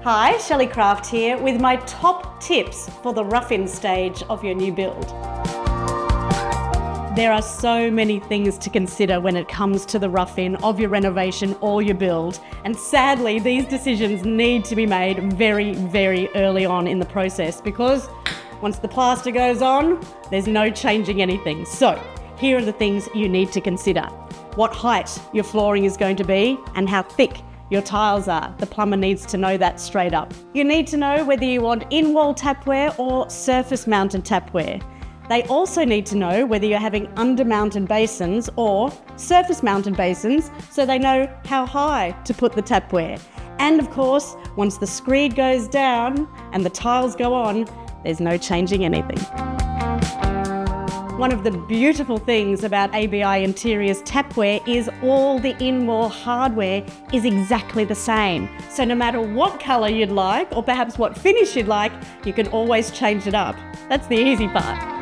Hi, Shelley Craft here with my top tips for the rough-in stage of your new build. There are so many things to consider when it comes to the rough-in of your renovation or your build, and sadly these decisions need to be made very, very early on in the process because once the plaster goes on, there's no changing anything. So here are the things you need to consider. What height your flooring is going to be and how thick your tiles are. The plumber needs to know that straight up. You need to know whether you want in-wall tapware or surface-mounted tapware. They also need to know whether you're having under-mounted basins or surface-mounted basins so they know how high to put the tapware. And of course, once the screed goes down and the tiles go on, there's no changing anything. One of the beautiful things about ABI Interiors tapware is all the in-wall hardware is exactly the same. So no matter what colour you'd like, or perhaps what finish you'd like, you can always change it up. That's the easy part.